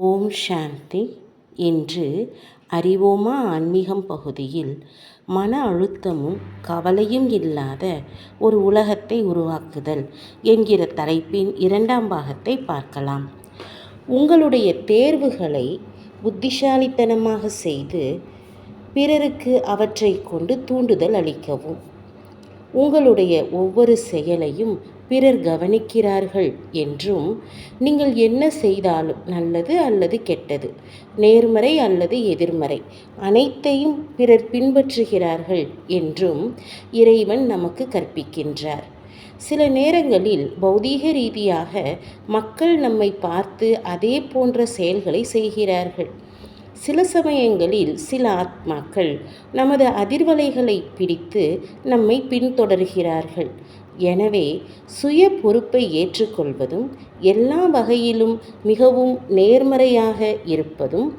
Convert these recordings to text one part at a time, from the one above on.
ஓம் சாந்தி. இன்று அறிவோமா ஆன்மீகம் பகுதியில் மன அழுத்தமும் கவலையும் இல்லாத ஒரு உலகத்தை உருவாக்குதல் என்கிற தலைப்பின் 2ஆம் பாகத்தை பார்க்கலாம். உங்களுடைய தேர்வுகளை புத்திசாலித்தனமாக செய்து பிறருக்கு அவற்றை கொண்டு தூண்டுதல் அளிக்கவும். உங்களுடைய ஒவ்வொரு செயலையும் பிறர் கவனிக்கிறார்கள் என்றும், நீங்கள் என்ன செய்தாலும் நல்லது அல்லது கெட்டது, நேர்மறை அல்லது எதிர்மறை, அனைத்தையும் பிறர் பின்பற்றுகிறார்கள் என்றும் இறைவன் நமக்கு கற்பிக்கின்றார். சில நேரங்களில் பௌதீக ரீதியாக மக்கள் நம்மை பார்த்து அதே போன்ற செயல்களை செய்கிறார்கள். சில சமயங்களில் சில ஆத்மாக்கள் நமது அதிர்வலைகளை பிடித்து நம்மை பின்தொடர்கிறார்கள். எனவே சுய பொறுப்பை ஏற்றுக்கொள்வதும், எல்லா வகையிலும் மிகவும் நேர்மறையாக இருப்பதும்,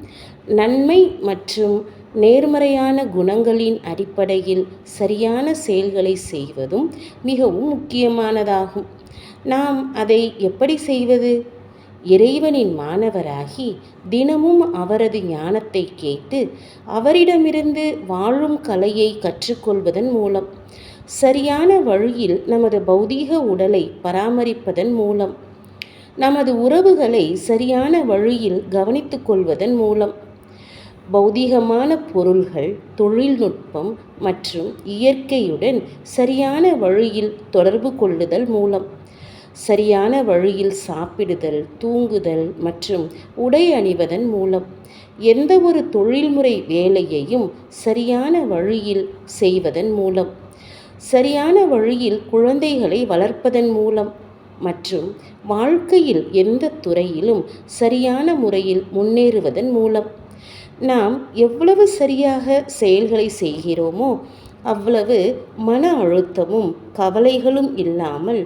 நன்மை மற்றும் நேர்மறையான குணங்களின் அடிப்படையில் சரியான செயல்களை செய்வதும் மிகவும் முக்கியமானதாகும். நாம் அதை எப்படி செய்வது? இறைவனின் மாணவராகி தினமும் அவரது ஞானத்தை கேட்டு அவரிடமிருந்து வாழும் கலையை கற்றுக்கொள்வதன் மூலம், சரியான வழியில் நமது பௌதீக உடலை பராமரிப்பதன் மூலம், நமது உறவுகளை சரியான வழியில் கவனித்துக் கொள்வதன் மூலம், பௌதீகமான பொருள்கள், தொழில்நுட்பம் மற்றும் இயற்கையுடன் சரியான வழியில் தொடர்பு கொள்ளுதல் மூலம், சரியான வழியில் சாப்பிடுதல், தூங்குதல் மற்றும் உடை அணிவதன் மூலம், எந்த ஒரு தொழில்முறை வேலையையும் சரியான வழியில் செய்வதன் மூலம், சரியான வழியில் குழந்தைகளை வளர்ப்பதன் மூலம் மற்றும் வாழ்க்கையில் எந்த துறையிலும் சரியான முறையில் முன்னேறுவதன் மூலம், நாம் எவ்வளவு சரியாக செயல்களை செய்கிறோமோ அவ்வளவு மன அழுத்தமும் கவலைகளும் இல்லாமல்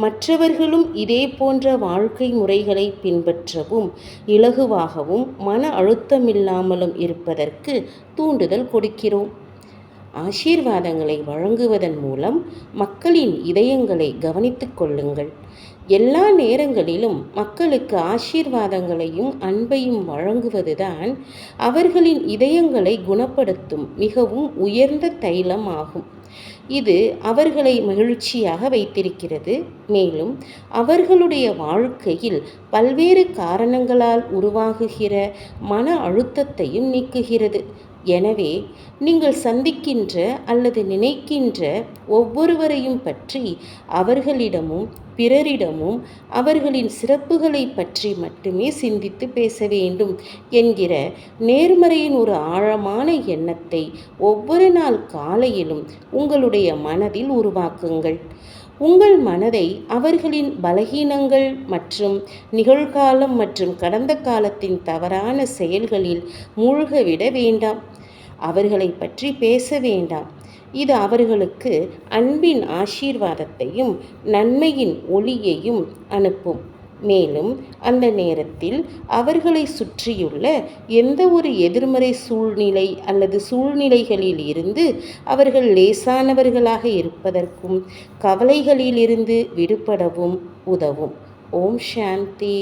மற்றவர்களும் இதே போன்ற வாழ்க்கை முறைகளை பின்பற்றவும் இலகுவாகவும் மன அழுத்தமில்லாமலும் இருப்பதற்கு தூண்டுதல் கொடுக்கிறோம். ஆசீர்வாதங்களை வழங்குவதன் மூலம் மக்களின் இதயங்களை கவனித்துக் கொள்ளுங்கள். எல்லா நேரங்களிலும் மக்களுக்கு ஆசீர்வாதங்களையும் அன்பையும் வழங்குவதுதான் அவர்களின் இதயங்களை குணப்படுத்தும் மிகவும் உயர்ந்த தைலம் ஆகும். இது அவர்களை மகிழ்ச்சியாக வைத்திருக்கிறது. மேலும் அவர்களுடைய வாழ்க்கையில் பல்வேறு காரணங்களால் உருவாகுகிற மன அழுத்தத்தையும் நீக்குகிறது. எனவே நீங்கள் சந்திக்கின்ற அல்லது நினைக்கின்ற ஒவ்வொருவரையும் பற்றி அவர்களிடமும் பிறரிடமும் அவர்களின் சிறப்புகளை பற்றி மட்டுமே சிந்தித்து பேச வேண்டும் என்கிற நேர்மறையின் ஒரு ஆழமான எண்ணத்தை ஒவ்வொரு நாள் காலையிலும் உங்களுடைய மனதில் உருவாக்குங்கள். உங்கள் மனதை அவர்களின் பலகீனங்கள் மற்றும் நிகழ்காலம் மற்றும் கடந்த காலத்தின் தவறான செயல்களில் மூழ்கவிட வேண்டாம். அவர்களை பற்றி பேச வேண்டாம். இது அவர்களுக்கு அன்பின் ஆசீர்வாதத்தையும் நன்மையின் ஒளியையும் அனுப்பும். மேலும் அந்த நேரத்தில் அவர்களை சுற்றியுள்ள எந்த ஒரு எதிர்மறை சூழ்நிலை அல்லது சூழ்நிலைகளில் இருந்து அவர்கள் லேசானவர்களாக இருப்பதற்கும் கவலைகளிலிருந்து விடுபடவும் உதவும். ஓம் சாந்தி.